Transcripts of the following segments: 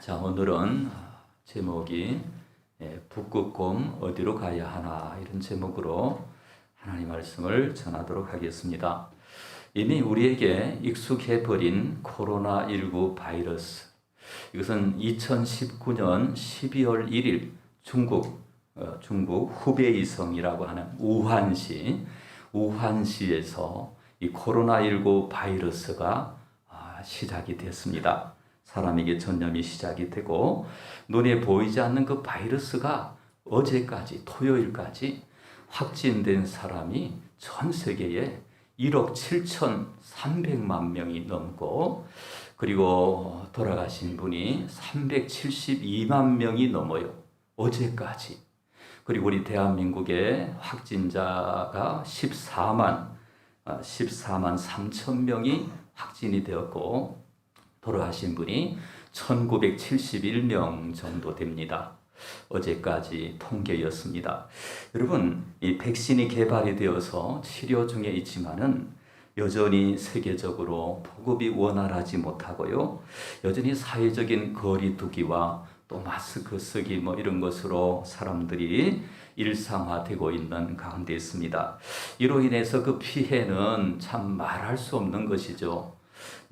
자, 오늘은 제목이 북극곰 어디로 가야 하나, 이런 제목으로 하나님 말씀을 전하도록 하겠습니다. 이미 우리에게 익숙해 버린 코로나19 바이러스, 이것은 2019년 12월 1일 중국 후베이성이라고 하는 우한시에서 이 코로나19 바이러스가 시작이 됐습니다. 사람에게 전염이 시작이 되고, 눈에 보이지 않는 그 바이러스가 어제까지, 토요일까지 확진된 사람이 전 세계에 1억 7,300만 명이 넘고, 그리고 돌아가신 분이 372만 명이 넘어요. 어제까지. 그리고 우리 대한민국의 확진자가 14만 3천 명이 확진이 되었고, 돌아가신 분이 1971명 정도 됩니다. 어제까지 통계였습니다. 여러분, 이 백신이 개발이 되어서 치료 중에 있지만은 여전히 세계적으로 보급이 원활하지 못하고요. 여전히 사회적인 거리 두기와 또 마스크 쓰기 이런 것으로 사람들이 일상화되고 있는 가운데 있습니다. 이로 인해서 그 피해는 참 말할 수 없는 것이죠.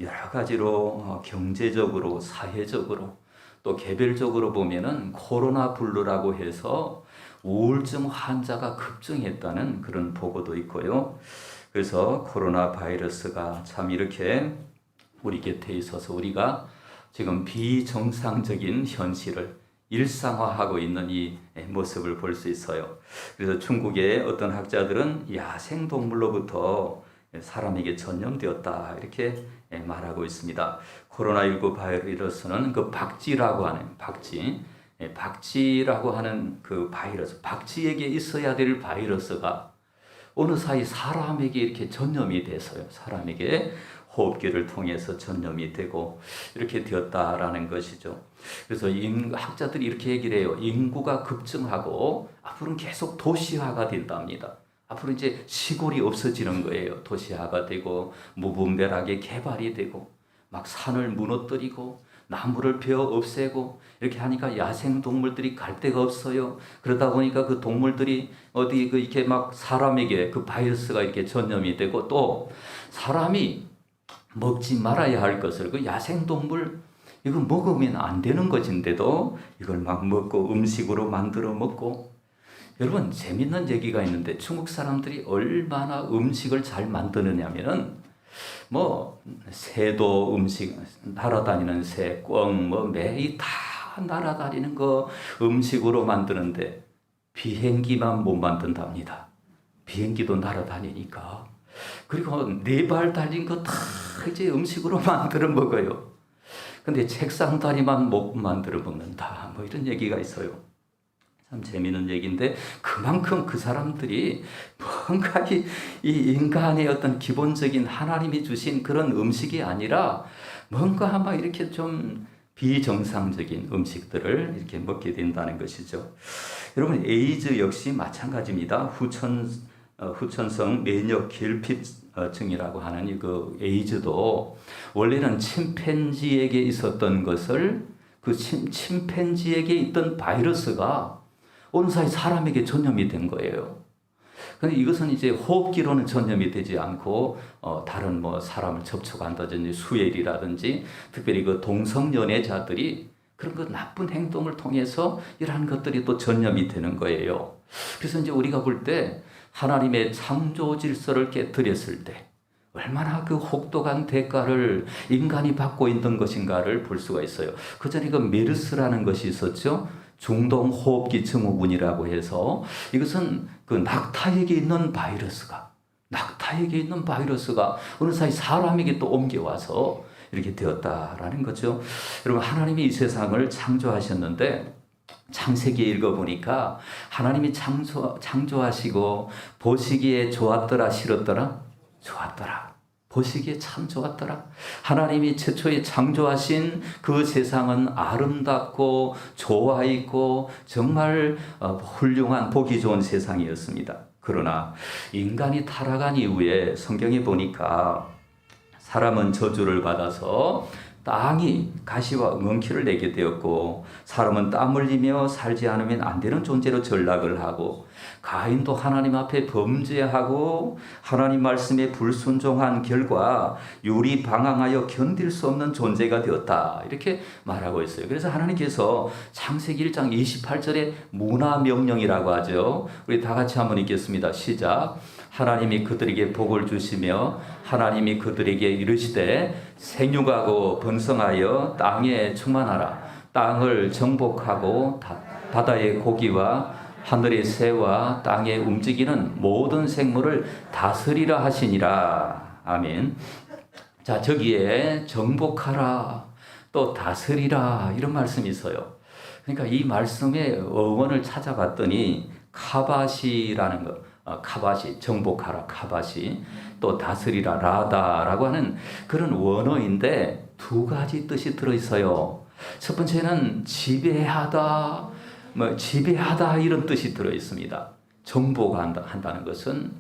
여러 가지로 경제적으로, 사회적으로, 또 개별적으로 보면은 코로나 블루라고 해서 우울증 환자가 급증했다는 그런 보고도 있고요. 그래서 코로나 바이러스가 참 이렇게 우리 곁에 있어서 우리가 지금 비정상적인 현실을 일상화하고 있는 이 모습을 볼 수 있어요. 그래서 중국의 어떤 학자들은 야생동물로부터 사람에게 전염되었다, 이렇게 말하고 있습니다. 코로나19 바이러스는 그 박쥐라고 하는 그 바이러스, 박쥐에게 있어야 될 바이러스가 어느 사이 사람에게 이렇게 전염이 돼서요. 사람에게 호흡기를 통해서 전염이 되고 이렇게 되었다라는 것이죠. 그래서 학자들이 이렇게 얘기를 해요. 인구가 급증하고 앞으로는 계속 도시화가 된답니다. 앞으로 이제 시골이 없어지는 거예요. 도시화가 되고 무분별하게 개발이 되고 막 산을 무너뜨리고 나무를 베어 없애고 이렇게 하니까 야생 동물들이 갈 데가 없어요. 그러다 보니까 그 동물들이 이렇게 막 사람에게 그 바이러스가 이렇게 전염이 되고, 또 사람이 먹지 말아야 할 것을 그 야생 동물 이거 먹으면 안 되는 것인데도 이걸 막 먹고 음식으로 만들어 먹고. 여러분, 재밌는 얘기가 있는데 중국 사람들이 얼마나 음식을 잘 만드느냐면은 새도 음식, 날아다니는 새, 꿩, 매 다 날아다니는 거 음식으로 만드는데 비행기만 못 만든답니다. 비행기도 날아다니니까. 그리고 4발 달린 거 다 이제 음식으로 만들어 먹어요. 근데 책상 다리만 못 만들어 먹는다, 이런 얘기가 있어요. 참 재미있는 얘기인데, 그만큼 그 사람들이 뭔가 이 인간의 어떤 기본적인 하나님이 주신 그런 음식이 아니라 뭔가 막 이렇게 좀 비정상적인 음식들을 이렇게 먹게 된다는 것이죠. 여러분, 에이즈 역시 마찬가지입니다. 후천성 면역 결핍증이라고 하는 그 에이즈도 원래는 침팬지에게 있었던 것을, 그 침팬지에게 있던 바이러스가 어느 사이 사람에게 전염이 된 거예요. 근데 이것은 이제 호흡기로는 전염이 되지 않고 다른 사람을 접촉한다든지 수혈이라든지, 특별히 그 동성연애자들이 그런 그 나쁜 행동을 통해서 이러한 것들이 또 전염이 되는 거예요. 그래서 이제 우리가 볼 때 하나님의 창조 질서를 깨뜨렸을 때 얼마나 그 혹독한 대가를 인간이 받고 있는 것인가를 볼 수가 있어요. 그 전에 그 메르스라는 것이 있었죠. 중동 호흡기 증후군이라고 해서, 이것은 그 낙타에게 있는 바이러스가 어느 사이 사람에게 또 옮겨와서 이렇게 되었다라는 거죠. 여러분, 하나님이 이 세상을 창조하셨는데 창세기 읽어보니까 하나님이 창조하시고 보시기에 좋았더라, 싫었더라? 좋았더라. 보시기에 참 좋았더라. 하나님이 최초에 창조하신 그 세상은 아름답고 좋아 있고 정말 훌륭한 보기 좋은 세상이었습니다. 그러나 인간이 타락한 이후에 성경에 보니까 사람은 저주를 받아서 땅이 가시와 엉겅퀴를 내게 되었고 사람은 땀 흘리며 살지 않으면 안 되는 존재로 전락을 하고 가인도 하나님 앞에 범죄하고 하나님 말씀에 불순종한 결과 유리방황하여 견딜 수 없는 존재가 되었다. 이렇게 말하고 있어요. 그래서 하나님께서 창세기 1장 28절에 문화명령이라고 하죠. 우리 다 같이 한번 읽겠습니다. 시작. 하나님이 그들에게 복을 주시며 하나님이 그들에게 이르시되 생육하고 번성하여 땅에 충만하라. 땅을 정복하고 바다의 고기와 하늘의 새와 땅에 움직이는 모든 생물을 다스리라 하시니라. 아멘. 자, 저기에 정복하라, 또 다스리라, 이런 말씀이 있어요. 그러니까 이 말씀의 어원을 찾아봤더니 카바시라는 거, 카바시, 정복하라, 카바시, 또 다스리라, 라다라고 하는 그런 원어인데 두 가지 뜻이 들어있어요. 첫 번째는 지배하다, 지배하다 이런 뜻이 들어있습니다. 정복한다는 것은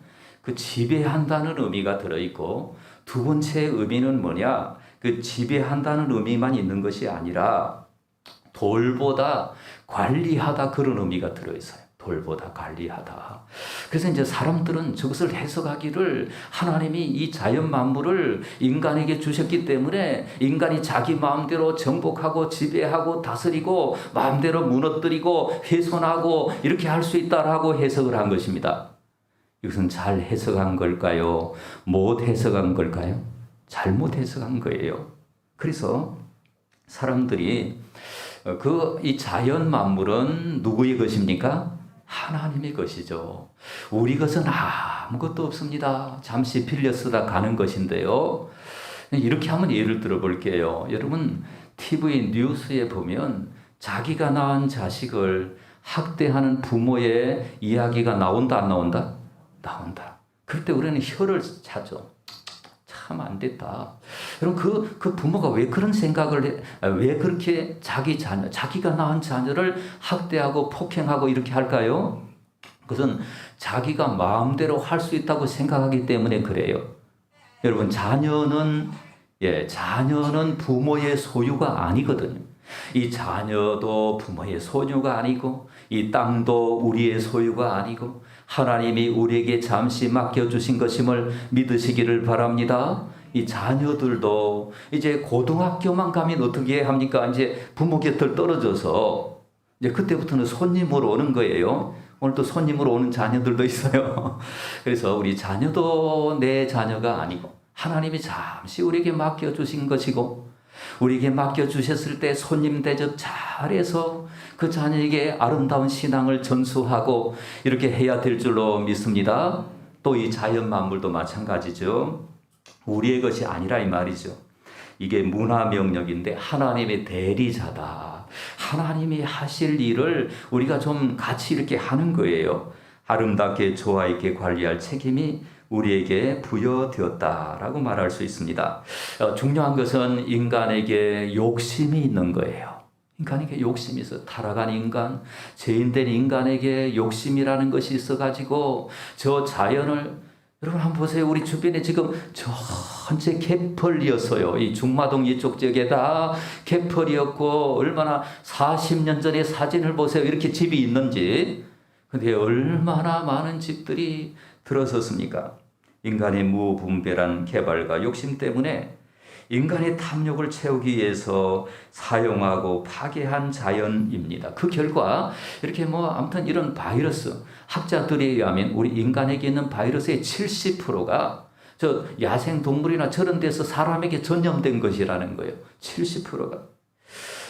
그 지배한다는 의미가 들어있고, 두 번째 의미는 뭐냐? 그 지배한다는 의미만 있는 것이 아니라 돌보다 관리하다, 그런 의미가 들어있어요. 돌보다 관리하다. 그래서 이제 사람들은 저것을 해석하기를 하나님이 이 자연 만물을 인간에게 주셨기 때문에 인간이 자기 마음대로 정복하고 지배하고 다스리고 마음대로 무너뜨리고 훼손하고 이렇게 할 수 있다라고 해석을 한 것입니다. 이것은 잘 해석한 걸까요? 못 해석한 걸까요? 잘못 해석한 거예요. 그래서 사람들이 이 자연 만물은 누구의 것입니까? 하나님의 것이죠. 우리 것은 아무것도 없습니다. 잠시 빌려 쓰다 가는 것인데요. 이렇게 한번 예를 들어 볼게요. 여러분, TV 뉴스에 보면 자기가 낳은 자식을 학대하는 부모의 이야기가 나온다, 안 나온다? 나온다. 그럴 때 우리는 혀를 차죠. 참 안 됐다. 여러분, 그 부모가 왜 그런 생각을 해? 왜 그렇게 자기가 낳은 자녀를 학대하고 폭행하고 이렇게 할까요? 그것은 자기가 마음대로 할 수 있다고 생각하기 때문에 그래요. 여러분, 자녀는 부모의 소유가 아니거든요. 이 자녀도 부모의 소유가 아니고, 이 땅도 우리의 소유가 아니고, 하나님이 우리에게 잠시 맡겨주신 것임을 믿으시기를 바랍니다. 이 자녀들도 이제 고등학교만 가면 어떻게 합니까? 이제 부모 곁을 떨어져서 이제 그때부터는 손님으로 오는 거예요. 오늘 또 손님으로 오는 자녀들도 있어요. 그래서 우리 자녀도 내 자녀가 아니고 하나님이 잠시 우리에게 맡겨주신 것이고, 우리에게 맡겨주셨을 때 손님 대접 잘해서 그 자녀에게 아름다운 신앙을 전수하고 이렇게 해야 될 줄로 믿습니다. 또 이 자연 만물도 마찬가지죠. 우리의 것이 아니라 이 말이죠. 이게 문화명령인데 하나님의 대리자다. 하나님이 하실 일을 우리가 좀 같이 이렇게 하는 거예요. 아름답게 조화 있게 관리할 책임이 우리에게 부여되었다라고 말할 수 있습니다. 중요한 것은 인간에게 욕심이 있는 거예요. 인간에게 욕심이 있어. 타락한 인간, 죄인된 인간에게 욕심이라는 것이 있어가지고 저 자연을, 여러분 한번 보세요. 우리 주변에 지금 전체 개펄이었어요. 이 중마동 이쪽 지역에다 개펄이었고, 얼마나 40년 전에 사진을 보세요. 이렇게 집이 있는지. 근데 얼마나 많은 집들이 들어섰습니까? 인간의 무분별한 개발과 욕심 때문에 인간의 탐욕을 채우기 위해서 사용하고 파괴한 자연입니다. 그 결과 이렇게 아무튼 이런 바이러스, 학자들에 의하면 우리 인간에게 있는 바이러스의 70%가 저 야생 동물이나 저런 데서 사람에게 전염된 것이라는 거예요. 70%가.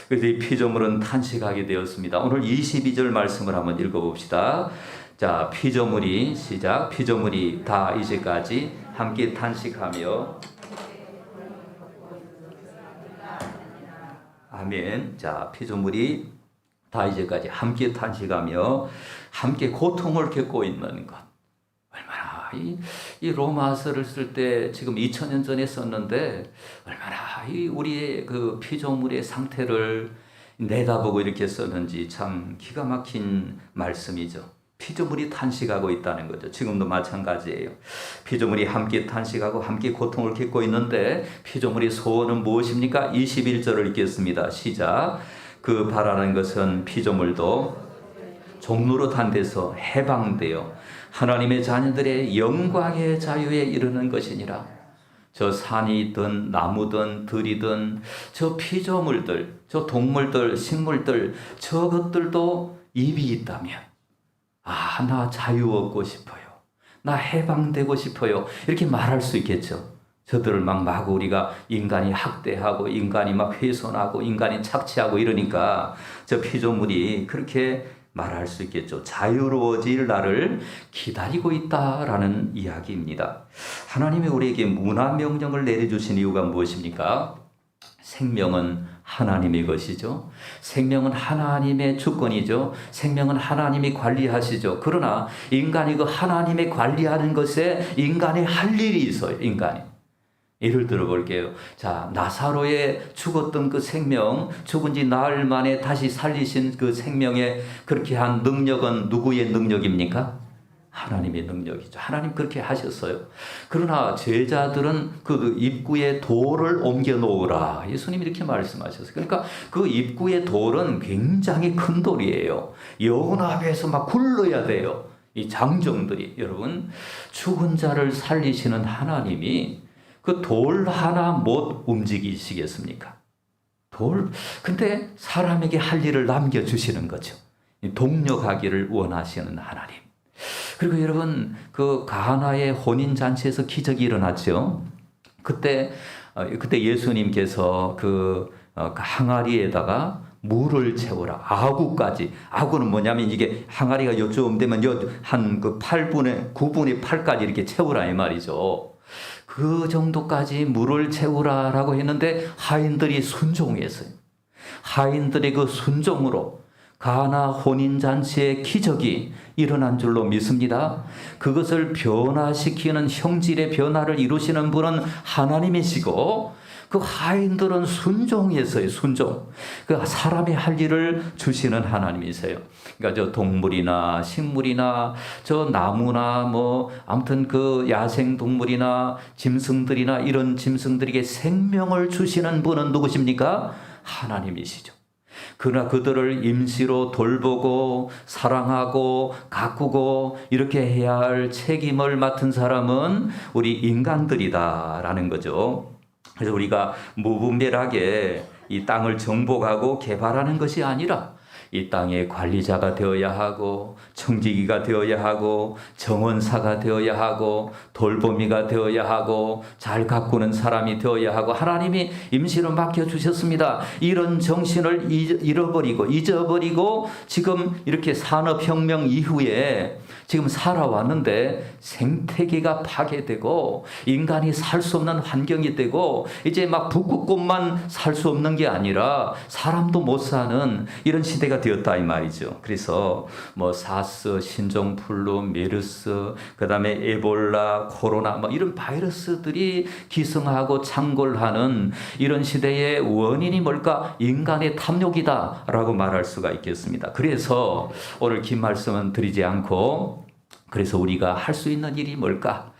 그래서 이 피조물은 탄식하게 되었습니다. 오늘 22절 말씀을 한번 읽어봅시다. 자, 피조물이 시작. 피조물이 다 이제까지 함께 탄식하며, 아멘. 자, 피조물이 다 이제까지 함께 탄식하며 함께 고통을 겪고 있는 것. 얼마나 이 로마서를 쓸 때 지금 2000년 전에 썼는데 얼마나 우리의 그 피조물의 상태를 내다보고 이렇게 썼는지 참 기가 막힌 말씀이죠. 피조물이 탄식하고 있다는 거죠. 지금도 마찬가지예요. 피조물이 함께 탄식하고 함께 고통을 겪고 있는데 피조물의 소원은 무엇입니까? 21절을 읽겠습니다. 시작. 그 바라는 것은 피조물도 종로로 탄 데서 해방되어 하나님의 자녀들의 영광의 자유에 이르는 것이니라. 저 산이든 나무든 들이든 저 피조물들, 저 동물들, 식물들, 저것들도 입이 있다면 나 자유 얻고 싶어요. 나 해방되고 싶어요. 이렇게 말할 수 있겠죠. 저들을 마구 우리가 인간이 학대하고 인간이 막 훼손하고 인간이 착취하고 이러니까 저 피조물이 그렇게 말할 수 있겠죠. 자유로워질 날을 기다리고 있다라는 이야기입니다. 하나님이 우리에게 문화 명령을 내려주신 이유가 무엇입니까? 생명은 하나님의 것이죠. 생명은 하나님의 주권이죠. 생명은 하나님이 관리하시죠. 그러나 인간이 그 하나님의 관리하는 것에 인간이 할 일이 있어요. 인간이. 예를 들어 볼게요. 자, 나사로의 죽었던 그 생명, 죽은 지 나흘 만에 다시 살리신 그 생명에 그렇게 한 능력은 누구의 능력입니까? 하나님의 능력이죠. 하나님 그렇게 하셨어요. 그러나 제자들은 그 입구에 돌을 옮겨 놓으라. 예수님이 이렇게 말씀하셨어요. 그러니까 그 입구의 돌은 굉장히 큰 돌이에요. 영혼 앞에서 막 굴러야 돼요. 이 장정들이. 여러분, 죽은 자를 살리시는 하나님이 그 돌 하나 못 움직이시겠습니까? 근데 사람에게 할 일을 남겨주시는 거죠. 동력하기를 원하시는 하나님. 그리고 여러분, 그 가나의 혼인잔치에서 기적이 일어났죠. 그때 예수님께서 그 항아리에다가 물을 채우라. 아구까지. 아구는 뭐냐면 이게 항아리가 요쯤 되면 한 그 9분의 8까지 이렇게 채우라 이 말이죠. 그 정도까지 물을 채우라라고 했는데 하인들이 순종했어요. 하인들의 그 순종으로 가나 혼인잔치의 기적이 일어난 줄로 믿습니다. 그것을 변화시키는 형질의 변화를 이루시는 분은 하나님이시고 그 하인들은 순종했어요. 순종. 그 사람이 할 일을 주시는 하나님이세요. 그러니까 저 동물이나 식물이나 저 나무나 아무튼 그 야생 동물이나 짐승들이나 이런 짐승들에게 생명을 주시는 분은 누구십니까? 하나님이시죠. 그러나 그들을 임시로 돌보고 사랑하고 가꾸고 이렇게 해야 할 책임을 맡은 사람은 우리 인간들이다라는 거죠. 그래서 우리가 무분별하게 이 땅을 정복하고 개발하는 것이 아니라 이 땅의 관리자가 되어야 하고 청지기가 되어야 하고 정원사가 되어야 하고 돌보미가 되어야 하고 잘 가꾸는 사람이 되어야 하고 하나님이 임시로 맡겨주셨습니다. 이런 정신을 잊어버리고 지금 이렇게 산업혁명 이후에 지금 살아왔는데 생태계가 파괴되고 인간이 살 수 없는 환경이 되고 이제 막 북극곰만 살 수 없는 게 아니라 사람도 못 사는 이런 시대가 되었다 이 말이죠. 그래서 사스, 신종플루, 메르스, 그다음에 에볼라, 코로나 이런 바이러스들이 기승하고 창궐하는 이런 시대의 원인이 뭘까? 인간의 탐욕이다라고 말할 수가 있겠습니다. 그래서 오늘 긴 말씀은 드리지 않고 그래서 우리가 할 수 있는 일이 뭘까?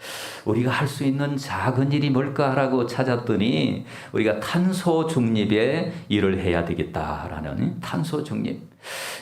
우리가 할 수 있는 작은 일이 뭘까라고 찾았더니 우리가 탄소 중립에 일을 해야 되겠다라는 탄소 중립.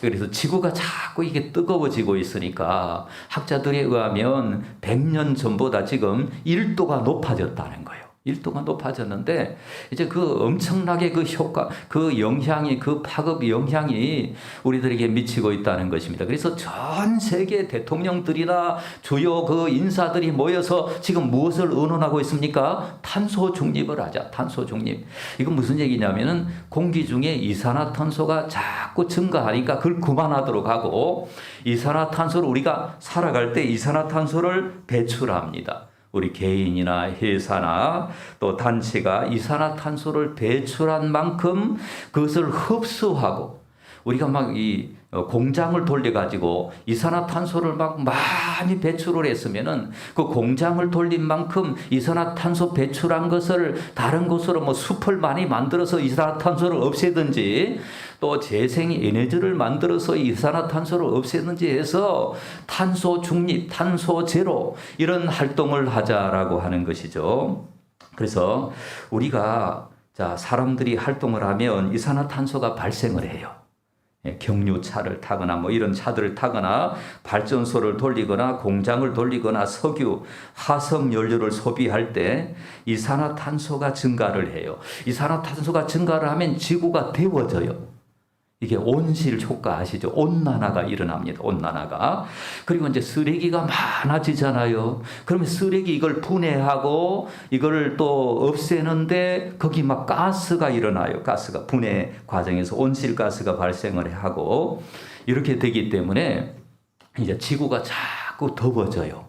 그래서 지구가 자꾸 이게 뜨거워지고 있으니까 학자들에 의하면 100년 전보다 지금 1도가 높아졌다는 거예요. 1도가 높아졌는데 이제 그 엄청나게 그 효과, 그 영향이, 그 파급 영향이 우리들에게 미치고 있다는 것입니다. 그래서 전 세계 대통령들이나 주요 그 인사들이 모여서 지금 무엇을 의논하고 있습니까? 탄소 중립을 하자. 탄소 중립. 이건 무슨 얘기냐면은 공기 중에 이산화탄소가 자꾸 증가하니까 그걸 그만하도록 하고 이산화탄소를 우리가 살아갈 때 이산화탄소를 배출합니다. 우리 개인이나 회사나 또 단체가 이산화탄소를 배출한 만큼 그것을 흡수하고 우리가 막 이 공장을 돌려가지고 이산화탄소를 막 많이 배출을 했으면은 그 공장을 돌린 만큼 이산화탄소 배출한 것을 다른 곳으로 뭐 숲을 많이 만들어서 이산화탄소를 없애든지 또 재생 에너지를 만들어서 이산화탄소를 없애든지 해서 탄소 중립, 탄소 제로 이런 활동을 하자라고 하는 것이죠. 그래서 우리가 사람들이 활동을 하면 이산화탄소가 발생을 해요. 경유차를 타거나 뭐 이런 차들을 타거나 발전소를 돌리거나 공장을 돌리거나 석유, 화석 연료를 소비할 때 이산화탄소가 증가를 해요. 이산화탄소가 증가를 하면 지구가 데워져요. 이게 온실 효과 아시죠? 온난화가 일어납니다. 온난화가. 그리고 이제 쓰레기가 많아지잖아요. 그러면 쓰레기 이걸 분해하고 이걸 또 없애는데 거기 막 가스가 일어나요. 가스가 분해 과정에서 온실가스가 발생을 하고 이렇게 되기 때문에 이제 지구가 자꾸 더워져요.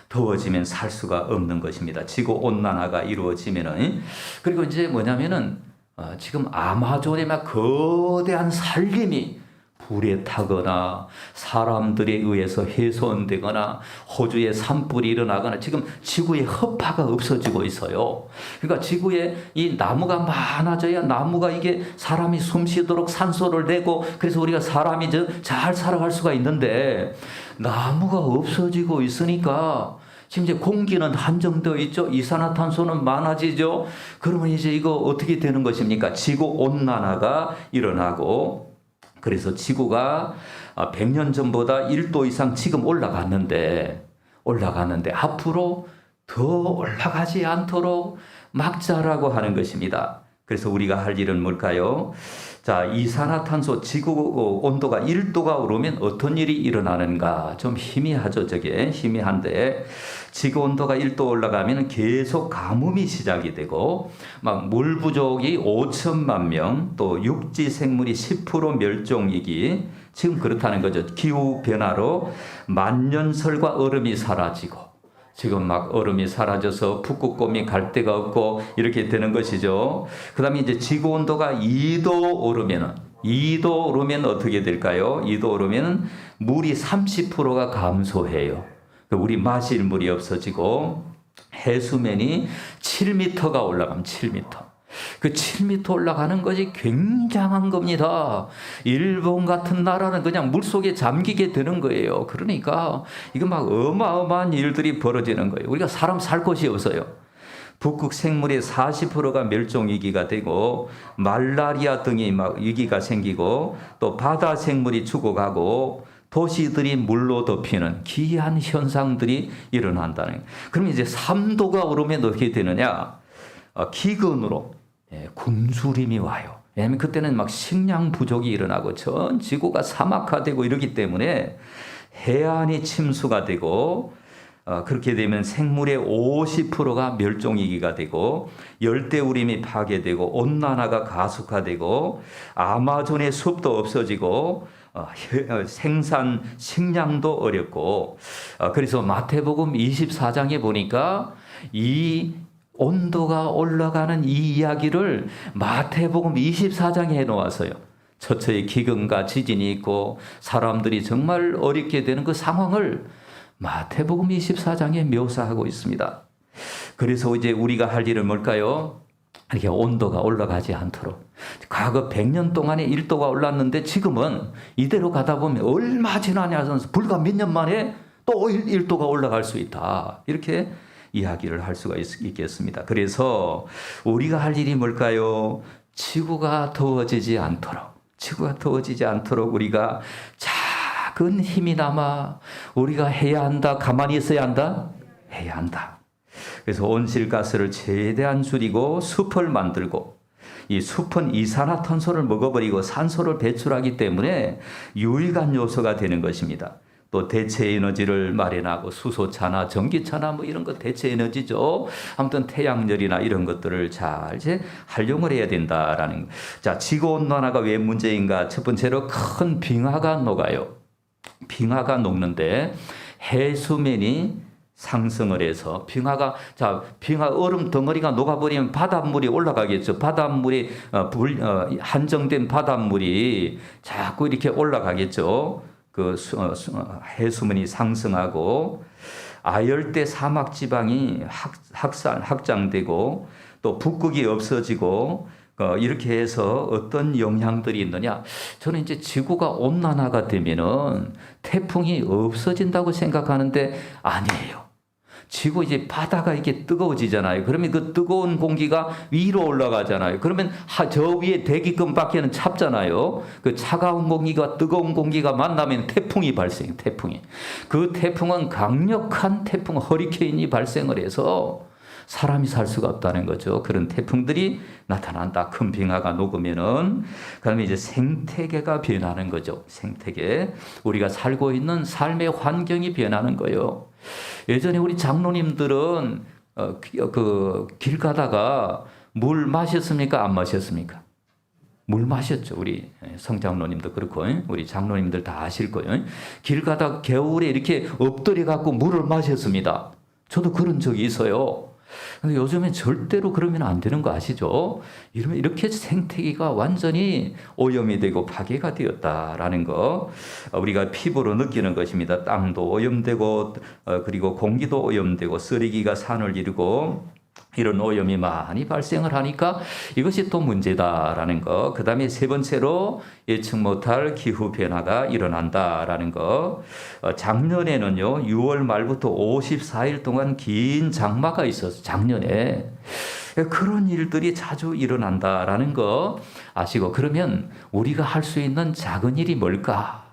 더워지면 살 수가 없는 것입니다. 지구 온난화가 이루어지면은. 그리고 이제 뭐냐면은 지금 아마존에 막 거대한 산림이 불에 타거나 사람들에 의해서 훼손되거나 호주에 산불이 일어나거나 지금 지구에 허파가 없어지고 있어요. 그러니까 지구에 이 나무가 많아져야 나무가 이게 사람이 숨 쉬도록 산소를 내고 그래서 우리가 사람이 잘 살아갈 수가 있는데 나무가 없어지고 있으니까 지금 이제 공기는 한정되어 있죠. 이산화탄소는 많아지죠. 그러면 이제 이거 어떻게 되는 것입니까? 지구 온난화가 일어나고 그래서 지구가 100년 전보다 1도 이상 지금 올라갔는데 앞으로 더 올라가지 않도록 막자라고 하는 것입니다. 그래서 우리가 할 일은 뭘까요? 이산화탄소 지구 온도가 1도가 오르면 어떤 일이 일어나는가? 좀 희미하죠, 저게. 희미한데, 지구 온도가 1도 올라가면 계속 가뭄이 시작이 되고, 막 물 부족이 5천만 명, 또 육지 생물이 10% 멸종위기, 지금 그렇다는 거죠. 기후 변화로 만년설과 얼음이 사라지고, 지금 막 얼음이 사라져서 북극곰이 갈 데가 없고 이렇게 되는 것이죠. 그 다음에 이제 지구 온도가 2도 오르면 어떻게 될까요? 2도 오르면 물이 30%가 감소해요. 우리 마실 물이 없어지고 해수면이 7m가 올라가면 7m. 그 7m 올라가는 것이 굉장한 겁니다. 일본 같은 나라는 그냥 물속에 잠기게 되는 거예요. 그러니까 이거 막 어마어마한 일들이 벌어지는 거예요. 우리가 사람 살 곳이 없어요. 북극 생물의 40%가 멸종 위기가 되고 말라리아 등이 막 위기가 생기고 또 바다 생물이 죽어가고 도시들이 물로 덮이는 기이한 현상들이 일어난다는 거예요. 그럼 이제 3도가 오르면 어떻게 되느냐? 기근으로 굶주림이 와요. 왜냐하면 그때는 막 식량 부족이 일어나고 전 지구가 사막화되고 이러기 때문에 해안이 침수가 되고 그렇게 되면 생물의 50%가 멸종위기가 되고 열대우림이 파괴되고 온난화가 가속화되고 아마존의 숲도 없어지고 생산 식량도 어렵고 그래서 마태복음 24장에 보니까 이 온도가 올라가는 이 이야기를 마태복음 24장에 해놓았어요. 처처에 기근과 지진이 있고 사람들이 정말 어렵게 되는 그 상황을 마태복음 24장에 묘사하고 있습니다. 그래서 이제 우리가 할 일은 뭘까요? 이렇게 온도가 올라가지 않도록. 과거 100년 동안에 1도가 올랐는데 지금은 이대로 가다 보면 얼마 지나냐 불과 몇 년 만에 또 1도가 올라갈 수 있다. 이렇게 이야기를 할 수가 있겠습니다. 그래서 우리가 할 일이 뭘까요? 지구가 더워지지 않도록 우리가 작은 힘이나마 우리가 해야 한다. 가만히 있어야 한다? 해야 한다. 그래서 온실가스를 최대한 줄이고 숲을 만들고 이 숲은 이산화탄소를 먹어버리고 산소를 배출하기 때문에 유일한 요소가 되는 것입니다. 또 대체 에너지를 마련하고 수소차나 전기차나 뭐 이런 거 대체 에너지죠. 아무튼 태양열이나 이런 것들을 잘 이제 활용을 해야 된다라는 거. 자, 지구 온난화가 왜 문제인가? 첫 번째로 큰 빙하가 녹아요. 빙하가 녹는데 해수면이 상승을 해서 빙하 얼음 덩어리가 녹아버리면 바닷물이 올라가겠죠. 바닷물이 한정된 바닷물이 자꾸 이렇게 올라가겠죠. 해수면이 상승하고 아열대 사막 지방이 확장되고 또 북극이 없어지고 이렇게 해서 어떤 영향들이 있느냐? 저는 이제 지구가 온난화가 되면은 태풍이 없어진다고 생각하는데 아니에요. 지구 이제 바다가 이렇게 뜨거워지잖아요. 그러면 그 뜨거운 공기가 위로 올라가잖아요. 그러면 저 위에 대기권밖에는 찹잖아요. 그 차가운 공기가 뜨거운 공기가 만나면 태풍이 발생해요. 그 태풍은 강력한 태풍, 허리케인이 발생을 해서 사람이 살 수가 없다는 거죠. 그런 태풍들이 나타난다. 큰 빙하가 녹으면은. 그다음에 이제 생태계가 변하는 거죠. 생태계. 우리가 살고 있는 삶의 환경이 변하는 거예요. 예전에 우리 장로님들은 길 가다가 물 마셨습니까? 안 마셨습니까? 물 마셨죠. 우리 성장로님도 그렇고 우리 장로님들 다 아실 거예요. 길 가다가 겨울에 이렇게 엎드려 갖고 물을 마셨습니다. 저도 그런 적이 있어요. 근데 요즘엔 절대로 그러면 안 되는 거 아시죠? 이렇게 생태계가 완전히 오염이 되고 파괴가 되었다라는 거 우리가 피부로 느끼는 것입니다. 땅도 오염되고 그리고 공기도 오염되고 쓰레기가 산을 이루고 이런 오염이 많이 발생을 하니까 이것이 또 문제다라는 거. 그 다음에 세 번째로 예측 못할 기후 변화가 일어난다라는 거. 작년에는요, 6월 말부터 54일 동안 긴 장마가 있었어요. 작년에. 그런 일들이 자주 일어난다라는 거 아시고, 그러면 우리가 할 수 있는 작은 일이 뭘까?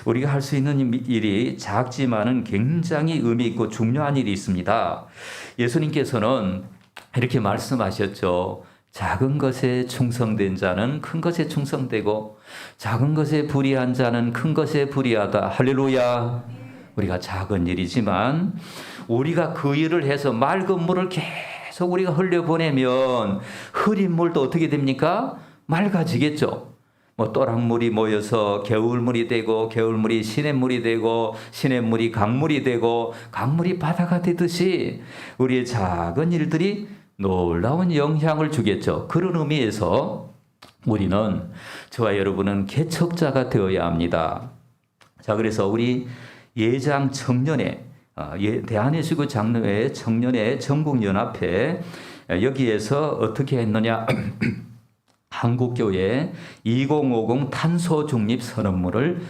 우리가 할 수 있는 일이 작지만은 굉장히 의미 있고 중요한 일이 있습니다. 예수님께서는 이렇게 말씀하셨죠. 작은 것에 충성된 자는 큰 것에 충성되고 작은 것에 불의한 자는 큰 것에 불의하다. 할렐루야. 우리가 작은 일이지만 우리가 그 일을 해서 맑은 물을 계속 우리가 흘려보내면 흐린 물도 어떻게 됩니까? 맑아지겠죠. 또랑물이 모여서 겨울물이 되고 겨울물이 시냇물이 되고 시냇물이 강물이 되고 강물이 바다가 되듯이 우리의 작은 일들이 놀라운 영향을 주겠죠. 그런 의미에서 우리는 저와 여러분은 개척자가 되어야 합니다. 자, 그래서 우리 예장 청년회 대한예수교 장로회 청년회 전국연합회 여기에서 어떻게 했느냐? 한국교회 2050 탄소 중립 선언문을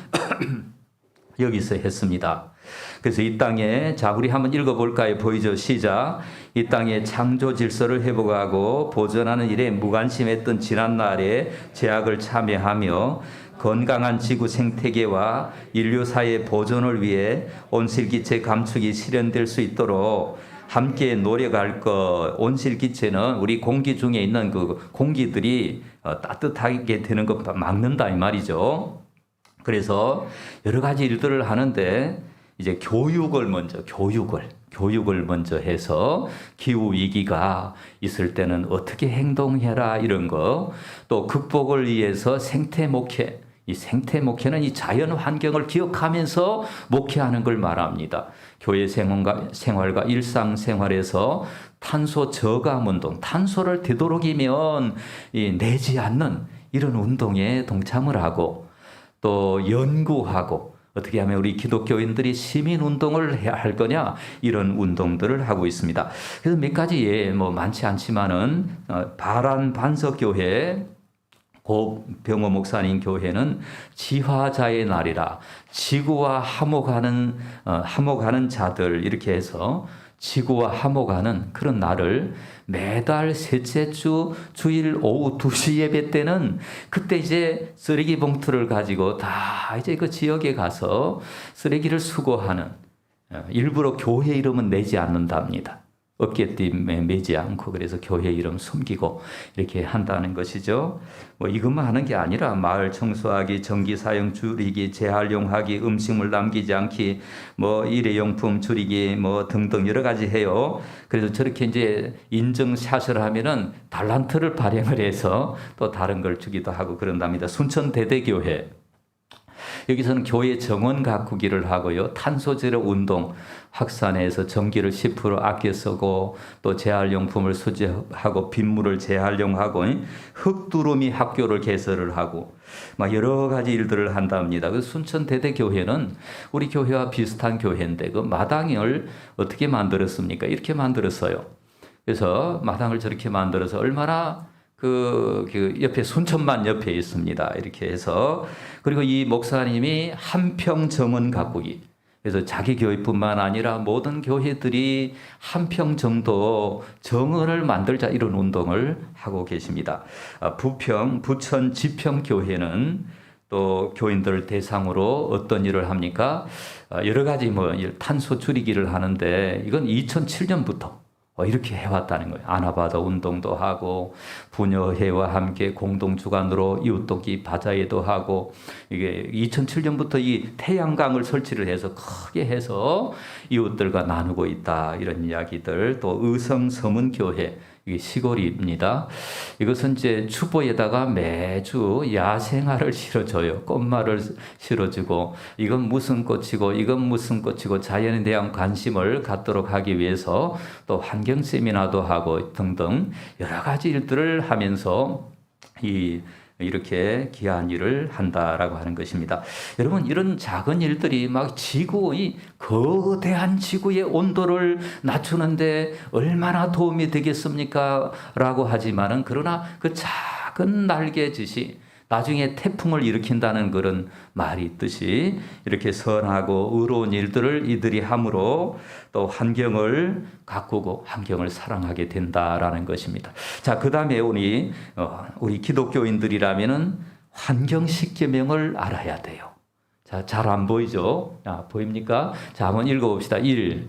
여기서 했습니다. 그래서 이 땅에 자 우리 한번 읽어볼까요? 보이죠? 시작. 이 땅에 창조 질서를 회복하고 보존하는 일에 무관심했던 지난날의 제약을 참여하며 건강한 지구 생태계와 인류사의 보존을 위해 온실기체 감축이 실현될 수 있도록 함께 노력할 것. 온실기체는 우리 공기 중에 있는 그 공기들이 따뜻하게 되는 것 막는다 이 말이죠. 그래서 여러 가지 일들을 하는데 이제 교육을 먼저 해서 기후 위기가 있을 때는 어떻게 행동해라 이런 거. 또 극복을 위해서 생태 목회. 이 생태 목회는 이 자연 환경을 기억하면서 목회하는 걸 말합니다. 교회 생활과 일상생활에서 탄소 저감 운동, 탄소를 되도록이면 내지 않는 이런 운동에 동참을 하고 또 연구하고 어떻게 하면 우리 기독교인들이 시민운동을 해야 할 거냐 이런 운동들을 하고 있습니다. 그래서 몇 가지 많지 않지만은 바란 반석교회 고병호 목사님 교회는 지화자의 날이라 지구와 화목하는 자들 이렇게 해서 지구와 화목하는 그런 날을 매달 셋째 주 주일 오후 2시 예배 때는 그때 이제 쓰레기 봉투를 가지고 다 이제 그 지역에 가서 쓰레기를 수거하는 일부러 교회 이름은 내지 않는답니다. 어깨띠에 매지 않고 그래서 교회 이름 숨기고 이렇게 한다는 것이죠. 이것만 하는 게 아니라 마을 청소하기, 전기 사용 줄이기, 재활용하기, 음식물 남기지 않기, 일회용품 줄이기 등등 여러 가지 해요. 그래서 저렇게 이제 인증샷을 하면은 달란트를 발행을 해서 또 다른 걸 주기도 하고 그런답니다. 순천 대대교회. 여기서는 교회 정원 가꾸기를 하고요. 탄소 제로 운동 확산해서 전기를 10% 아껴 쓰고 또 재활용품을 수집하고 빗물을 재활용하고 흙두루미 학교를 개설을 하고 막 여러 가지 일들을 한답니다. 그 순천 대대교회는 우리 교회와 비슷한 교회인데 그 마당을 어떻게 만들었습니까? 이렇게 만들었어요. 그래서 마당을 저렇게 만들어서 얼마나 그 옆에 순천만 옆에 있습니다. 이렇게 해서 그리고 이 목사님이 한평 정원 가꾸기. 그래서 자기 교회뿐만 아니라 모든 교회들이 한 평 정도 정원을 만들자 이런 운동을 하고 계십니다. 부천 지평교회는 또 교인들 대상으로 어떤 일을 합니까? 여러 가지 탄소 줄이기를 하는데 이건 2007년부터 이렇게 해왔다는 거예요. 아나바다 운동도 하고 부녀회와 함께 공동 주관으로 이웃돕기 바자회도 하고 이게 2007년부터 이 태양광을 설치를 해서 크게 해서 이웃들과 나누고 있다 이런 이야기들. 또 의성 서문교회 이게 시골입니다. 이것은 이제 추보에다가 매주 야생화를 실어줘요. 꽃말을 실어주고 이건 무슨 꽃이고 이건 무슨 꽃이고 자연에 대한 관심을 갖도록 하기 위해서 또 환경 세미나도 하고 등등 여러 가지 일들을 하면서 이렇게 귀한 일을 한다라고 하는 것입니다. 여러분 이런 작은 일들이 막 지구의 거대한 지구의 온도를 낮추는데 얼마나 도움이 되겠습니까? 라고 하지만은 그러나 그 작은 날개짓이 나중에 태풍을 일으킨다는 그런 말이 있듯이 이렇게 선하고 의로운 일들을 이들이 함으로 또 환경을 가꾸고 환경을 사랑하게 된다라는 것입니다. 자, 그 다음에 우리 기독교인들이라면은 환경 10계명을 알아야 돼요. 자, 잘 안 보이죠? 보입니까? 자, 한번 읽어봅시다. 1.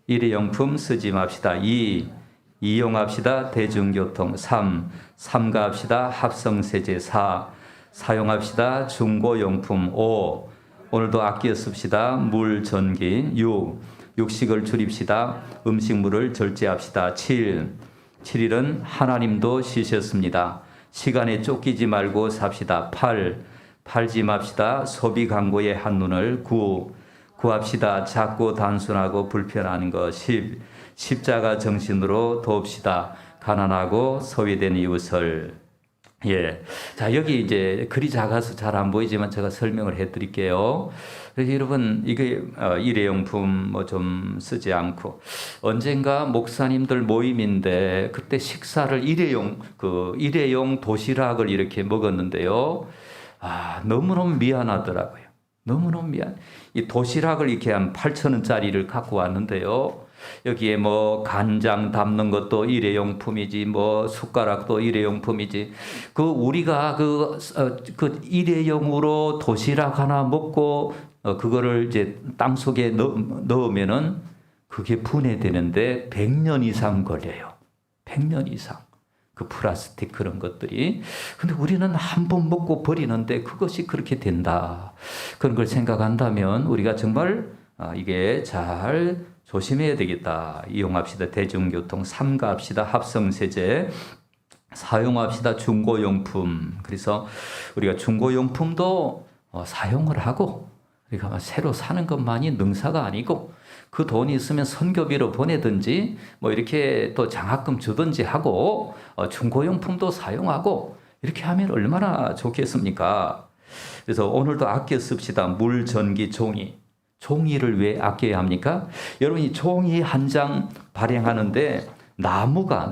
일회용품 쓰지 맙시다. 2. 이용합시다. 대중교통. 3. 삼가합시다. 합성세제. 4. 사용합시다. 중고용품. 5. 오늘도 아껴 씁시다. 물, 전기. 6. 육식을 줄입시다. 음식물을 절제합시다. 7. 7일은 하나님도 쉬셨습니다. 시간에 쫓기지 말고 삽시다. 8. 팔지 맙시다. 소비 광고의 한눈을. 9. 구합시다. 작고 단순하고 불편한 것. 10. 십자가 정신으로 돕시다. 가난하고 소외된 이웃을. 예. 자, 여기 이제 글이 작아서 잘 안 보이지만 제가 설명을 해 드릴게요. 그래서 여러분, 이게 일회용품 좀 쓰지 않고 언젠가 목사님들 모임인데 그때 식사를 일회용 도시락을 이렇게 먹었는데요. 너무너무 미안하더라고요. 너무너무 미안. 이 도시락을 이렇게 한 8,000원짜리를 갖고 왔는데요. 여기에 간장 담는 것도 일회용품이지, 숟가락도 일회용품이지. 우리가 일회용으로 도시락 하나 먹고, 그거를 이제 땅 속에 넣으면은 그게 분해되는데 100년 이상 걸려요. 100년 이상. 그 플라스틱 그런 것들이. 근데 우리는 한 번 먹고 버리는데 그것이 그렇게 된다. 그런 걸 생각한다면 우리가 정말 이게 잘 조심해야 되겠다. 이용합시다. 대중교통. 삼가합시다. 합성세제. 사용합시다. 중고용품. 그래서 우리가 중고용품도 사용을 하고 우리가 새로 사는 것만이 능사가 아니고 그 돈이 있으면 선교비로 보내든지 이렇게 또 장학금 주든지 하고 중고용품도 사용하고 이렇게 하면 얼마나 좋겠습니까? 그래서 오늘도 아껴 씁시다. 물, 전기, 종이. 종이를 왜 아껴야 합니까? 여러분 이 종이 한 장 발행하는데 나무가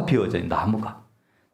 베어져요.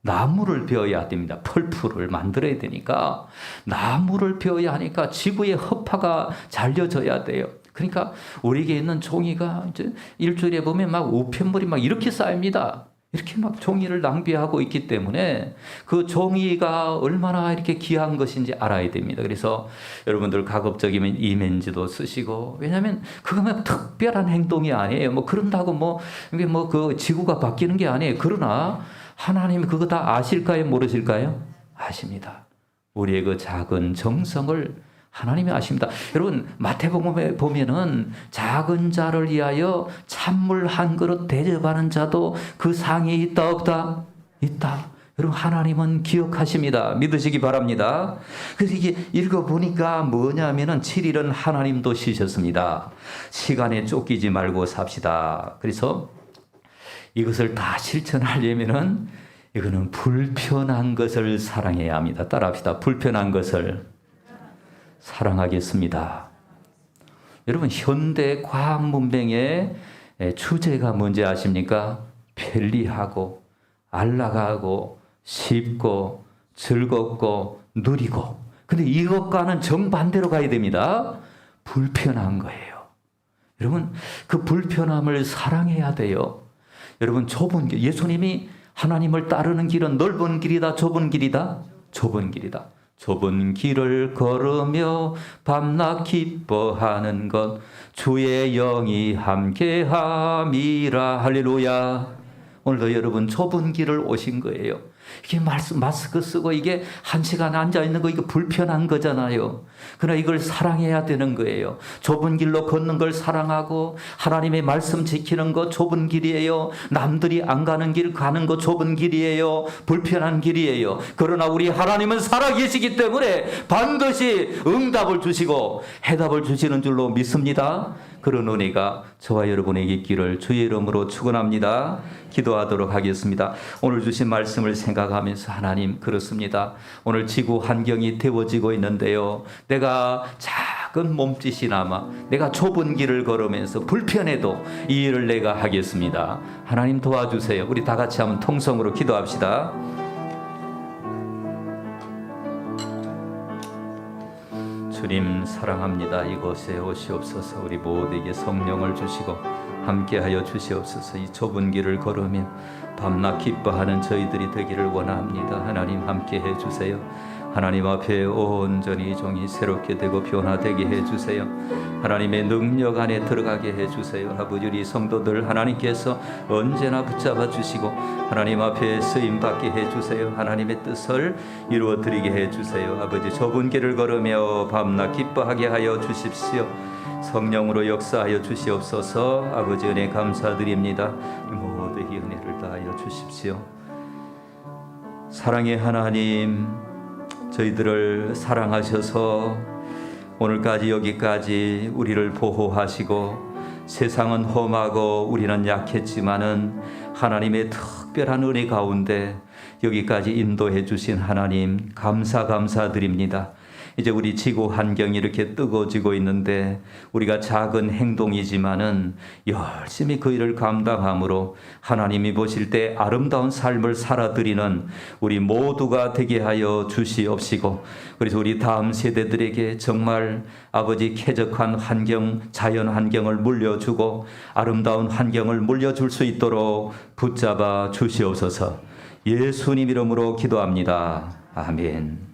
나무를 베어야 됩니다. 펄프를 만들어야 되니까 나무를 베어야 하니까 지구의 허파가 잘려져야 돼요. 그러니까 우리에게 있는 종이가 이제 일주일에 보면 우편물이 이렇게 쌓입니다. 이렇게 종이를 낭비하고 있기 때문에 그 종이가 얼마나 이렇게 귀한 것인지 알아야 됩니다. 그래서 여러분들 가급적이면 이면지도 쓰시고, 왜냐하면 그거는 특별한 행동이 아니에요. 그런다고 이게 그 지구가 바뀌는 게 아니에요. 그러나 하나님이 그거 다 아실까요? 모르실까요? 아십니다. 우리의 그 작은 정성을 하나님이 아십니다. 여러분 마태복음에 보면은 작은 자를 위하여 찬물 한 그릇 대접하는 자도 그 상이 있다 없다? 있다. 여러분 하나님은 기억하십니다. 믿으시기 바랍니다. 그래서 이게 읽어보니까 뭐냐면은 7일은 하나님도 쉬셨습니다. 시간에 쫓기지 말고 삽시다. 그래서 이것을 다 실천하려면은 이거는 불편한 것을 사랑해야 합니다. 따라합시다. 불편한 것을 사랑하겠습니다. 여러분 현대 과학 문명의 주제가 뭔지 아십니까? 편리하고 안락하고 쉽고 즐겁고 누리고. 근데 이것과는 정반대로 가야 됩니다. 불편한 거예요. 여러분 그 불편함을 사랑해야 돼요. 여러분 좁은 길, 예수님이 하나님을 따르는 길은 넓은 길이다, 좁은 길이다? 좁은 길이다. 좁은 길을 걸으며 밤낮 기뻐하는 것 주의 영이 함께함이라. 할렐루야. 오늘도 여러분 좁은 길을 오신 거예요. 이게 마스크 쓰고 이게 1시간 앉아 있는 거 이거 불편한 거잖아요. 그러나 이걸 사랑해야 되는 거예요. 좁은 길로 걷는 걸 사랑하고 하나님의 말씀 지키는 거 좁은 길이에요. 남들이 안 가는 길 가는 거 좁은 길이에요. 불편한 길이에요. 그러나 우리 하나님은 살아계시기 때문에 반드시 응답을 주시고 해답을 주시는 줄로 믿습니다. 그런 은혜가 저와 여러분에게 있기를 주의 이름으로 축원합니다. 기도하도록 하겠습니다. 오늘 주신 말씀을 생각하면서 하나님 그렇습니다. 오늘 지구 환경이 데워지고 있는데요. 내가 작은 몸짓이나마 내가 좁은 길을 걸으면서 불편해도 이 일을 내가 하겠습니다. 하나님 도와주세요. 우리 다 같이 한번 통성으로 기도합시다. 주님 사랑합니다. 이곳에 오시옵소서. 우리 모두에게 성령을 주시고 함께하여 주시옵소서. 이 좁은 길을 걸으며 밤낮 기뻐하는 저희들이 되기를 원합니다. 하나님 함께해 주세요. 하나님 앞에 온전히 종이 새롭게 되고 변화되게 해주세요. 하나님의 능력 안에 들어가게 해주세요. 아버지 우리 성도들 하나님께서 언제나 붙잡아 주시고 하나님 앞에 쓰임받게 해주세요. 하나님의 뜻을 이루어드리게 해주세요. 아버지 좁은 길을 걸으며 밤낮 기뻐하게 하여 주십시오. 성령으로 역사하여 주시옵소서. 아버지 은혜 감사드립니다. 모두의 은혜를 다하여 주십시오. 사랑의 하나님, 저희들을 사랑하셔서 오늘까지 여기까지 우리를 보호하시고 세상은 험하고 우리는 약했지만은 하나님의 특별한 은혜 가운데 여기까지 인도해 주신 하나님 감사드립니다. 이제 우리 지구 환경이 이렇게 뜨거워지고 있는데 우리가 작은 행동이지만은 열심히 그 일을 감당함으로 하나님이 보실 때 아름다운 삶을 살아드리는 우리 모두가 되게 하여 주시옵시고, 그래서 우리 다음 세대들에게 정말 아버지 쾌적한 환경, 자연 환경을 물려주고 아름다운 환경을 물려줄 수 있도록 붙잡아 주시옵소서. 예수님 이름으로 기도합니다. 아멘.